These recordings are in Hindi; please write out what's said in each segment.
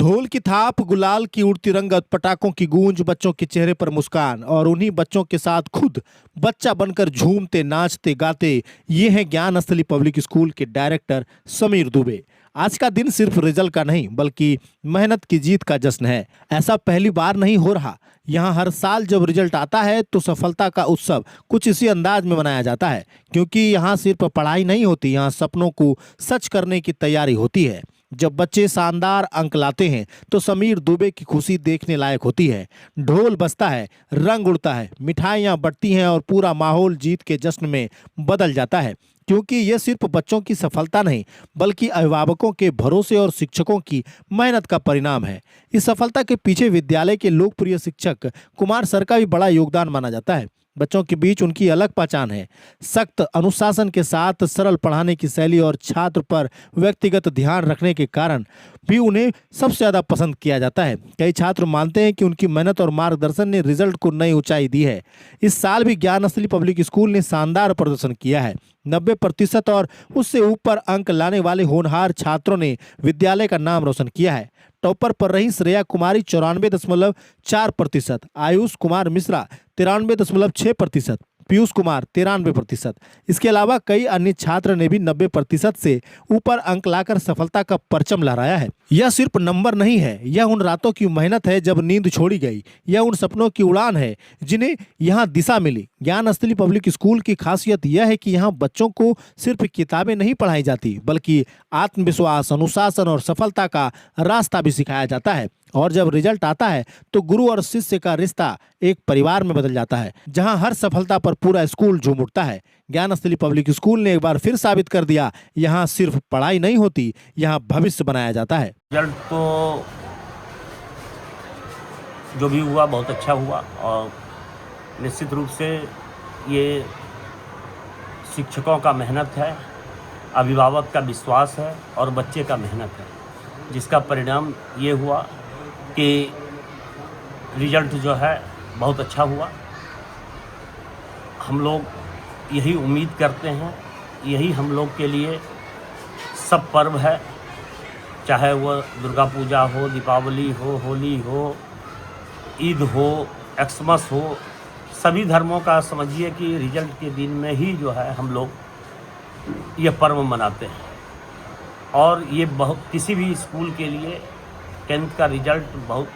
ढोल की थाप, गुलाल की उड़ती रंगत, पटाखों की गूंज, बच्चों के चेहरे पर मुस्कान और उन्हीं बच्चों के साथ खुद बच्चा बनकर झूमते, नाचते, गाते। ये हैं ज्ञान स्थली पब्लिक स्कूल के डायरेक्टर समीर दुबे। आज का दिन सिर्फ रिजल्ट का नहीं बल्कि मेहनत की जीत का जश्न है। ऐसा पहली बार नहीं हो रहा। यहाँ हर साल जब रिजल्ट आता है तो सफलता का उत्सव कुछ इसी अंदाज में मनाया जाता है, क्योंकि यहाँ सिर्फ पढ़ाई नहीं होती, यहाँ सपनों को सच करने की तैयारी होती है। जब बच्चे शानदार अंक लाते हैं तो समीर दुबे की खुशी देखने लायक होती है। ढोल बजता है, रंग उड़ता है, मिठाइयाँ बंटती हैं और पूरा माहौल जीत के जश्न में बदल जाता है, क्योंकि ये सिर्फ बच्चों की सफलता नहीं बल्कि अभिभावकों के भरोसे और शिक्षकों की मेहनत का परिणाम है। इस सफलता के पीछे विद्यालय के लोकप्रिय शिक्षक कुमार सर का भी बड़ा योगदान माना जाता है। बच्चों के बीच उनकी अलग पहचान है। सख्त अनुशासन के साथ सरल पढ़ाने की शैली और छात्र पर व्यक्तिगत ध्यान रखने के कारण भी उन्हें सबसे ज्यादा पसंद किया जाता है। कई छात्र मानते हैं कि उनकी मेहनत और मार्गदर्शन ने रिजल्ट को नई ऊंचाई दी है। इस साल भी ज्ञान स्थली पब्लिक स्कूल ने शानदार प्रदर्शन किया है। 90% और उससे ऊपर अंक लाने वाले होनहार छात्रों ने विद्यालय का नाम रोशन किया है। टॉपर पर रही श्रेया कुमारी 94.4%, आयुष कुमार मिश्रा 93.6%, पीयूष कुमार 93%। इसके अलावा कई अन्य छात्र ने भी 90% से ऊपर अंक लाकर सफलता का परचम लहराया है। यह सिर्फ नंबर नहीं है, यह उन रातों की मेहनत है जब नींद छोड़ी गई। यह उन सपनों की उड़ान है जिन्हें यहाँ दिशा मिली। ज्ञान स्थली पब्लिक स्कूल की खासियत यह है कि यहाँ बच्चों को सिर्फ किताबें नहीं पढ़ाई जाती बल्कि आत्मविश्वास, अनुशासन और सफलता का रास्ता भी सिखाया जाता है। और जब रिजल्ट आता है तो गुरु और शिष्य का रिश्ता एक परिवार में बदल जाता है, जहां हर सफलता पर पूरा स्कूल झूम उठता है। ज्ञान स्थली पब्लिक स्कूल ने एक बार फिर साबित कर दिया, यहाँ सिर्फ पढ़ाई नहीं होती, यहाँ भविष्य बनाया जाता है। रिजल्ट तो जो भी हुआ बहुत अच्छा हुआ और निश्चित रूप से ये शिक्षकों का मेहनत है, अभिभावक का विश्वास है और बच्चे का मेहनत है, जिसका परिणाम ये हुआ कि रिजल्ट जो है बहुत अच्छा हुआ। हम लोग यही उम्मीद करते हैं, यही हम लोग के लिए सब पर्व है, चाहे वो दुर्गा पूजा हो, दीपावली हो, होली हो, ईद हो, एक्समस हो, सभी धर्मों का समझिए कि रिजल्ट के दिन में ही जो है हम लोग ये पर्व मनाते हैं। और ये बहुत किसी भी स्कूल के लिए 10th का रिजल्ट बहुत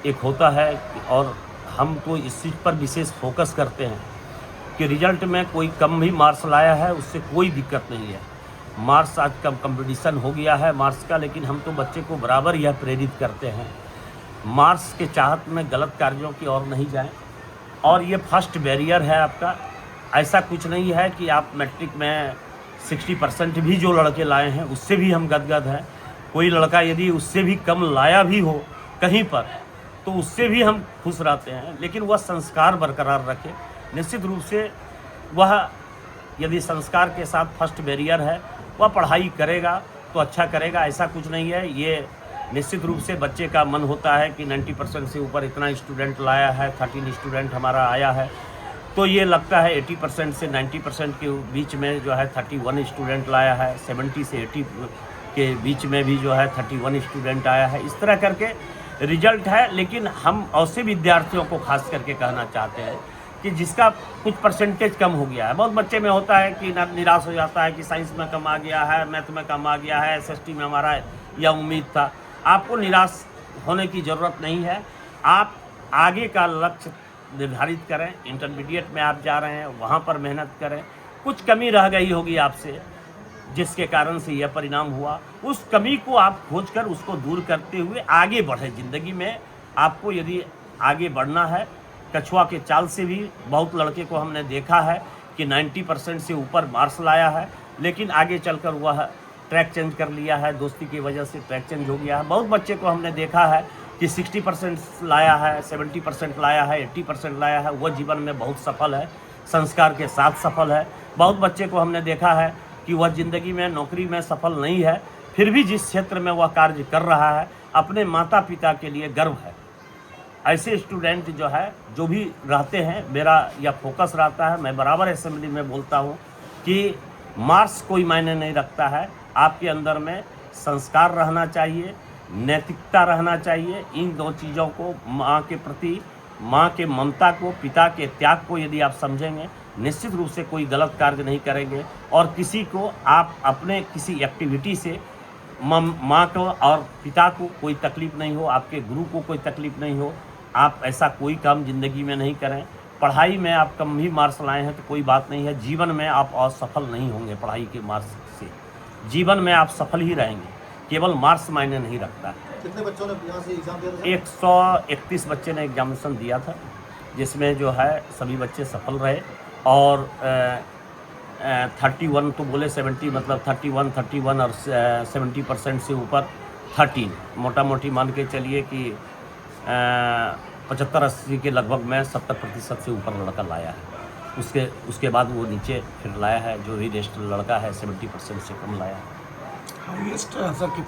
एक होता है और हम तो इस चीज़ पर विशेष फोकस करते हैं कि रिजल्ट में कोई कम भी मार्क्स लाया है उससे कोई दिक्कत नहीं है। मार्क्स आज का कंपटीशन हो गया है मार्क्स का, लेकिन हम तो बच्चे को बराबर यह प्रेरित करते हैं मार्क्स के चाहत में गलत कार्यों की ओर नहीं जाएं। और ये फर्स्ट बैरियर है आपका। ऐसा कुछ नहीं है कि आप मैट्रिक में 60% भी जो लड़के लाए हैं उससे भी हम गदगद हैं। कोई लड़का यदि उससे भी कम लाया भी हो कहीं पर तो उससे भी हम खुश रहते हैं, लेकिन वह संस्कार बरकरार रखे। निश्चित रूप से वह यदि संस्कार के साथ फर्स्ट बैरियर है, वह पढ़ाई करेगा तो अच्छा करेगा, ऐसा कुछ नहीं है। ये निश्चित रूप से बच्चे का मन होता है कि 90% से ऊपर इतना स्टूडेंट लाया है, 13 स्टूडेंट हमारा आया है, तो ये लगता है 80% से 90% के बीच में जो है 31 स्टूडेंट लाया है, 70 से 80 के बीच में भी जो है 31 स्टूडेंट आया है। इस तरह करके रिजल्ट है। लेकिन हम ऐसे विद्यार्थियों को खास करके कहना चाहते हैं कि जिसका कुछ परसेंटेज कम हो गया है। बहुत बच्चे में होता है कि निराश हो जाता है कि साइंस में कम आ गया है, मैथ में कम आ गया है, SST में हमारा यह उम्मीद था। आपको निराश होने की ज़रूरत नहीं है। आप आगे का लक्ष्य निर्धारित करें, इंटरमीडिएट में आप जा रहे हैं वहाँ पर मेहनत करें। कुछ कमी रह गई होगी आपसे जिसके कारण से यह परिणाम हुआ, उस कमी को आप खोजकर उसको दूर करते हुए आगे बढ़े ज़िंदगी में। आपको यदि आगे बढ़ना है, कछुआ के चाल से भी बहुत लड़के को हमने देखा है कि 90% से ऊपर मार्क्स लाया है, लेकिन आगे चलकर वह ट्रैक चेंज कर लिया है, दोस्ती की वजह से ट्रैक चेंज हो गया है। बहुत बच्चे को हमने देखा है कि 60% लाया है, 70% लाया है, 80% लाया है, वह जीवन में बहुत सफल है, संस्कार के साथ सफल है। बहुत बच्चे को हमने देखा है कि वह ज़िंदगी में नौकरी में सफल नहीं है, फिर भी जिस क्षेत्र में वह कार्य कर रहा है अपने माता पिता के लिए गर्व है। ऐसे स्टूडेंट जो है जो भी रहते हैं, मेरा यह फोकस रहता है, मैं बराबर असेंबली में बोलता हूँ कि मार्क्स कोई मायने नहीं रखता है। आपके अंदर में संस्कार रहना चाहिए, नैतिकता रहना चाहिए। इन दो चीज़ों को, माँ के प्रति, माँ के ममता को, पिता के त्याग को यदि आप समझेंगे, निश्चित रूप से कोई गलत कार्य नहीं करेंगे। और किसी को आप अपने किसी एक्टिविटी से माँ को और पिता को कोई तकलीफ़ नहीं हो, आपके गुरु को कोई तकलीफ़ नहीं हो, आप ऐसा कोई काम ज़िंदगी में नहीं करें। पढ़ाई में आप कम ही मार्क्स लाए हैं तो कोई बात नहीं है, जीवन में आप असफल नहीं होंगे। पढ़ाई के मार्क्स से जीवन में आप सफल ही रहेंगे, केवल मार्क्स मायने नहीं रखता है। कितने बच्चों ने यहाँ से एग्जाम दिया था? 131 बच्चे ने एग्जामिनेशन दिया था, जिसमें जो है सभी बच्चे सफल रहे। और 31 तो बोले 70, मतलब 31 और 70% से ऊपर 13, मोटा मोटी मान के चलिए कि 75-80 के लगभग में 70% से ऊपर लड़का लाया है। उसके बाद वो नीचे फिर लाया है, जो भी रेस्ट लड़का है 70% से कम लाया है। हाईएस्ट आंसर कितना?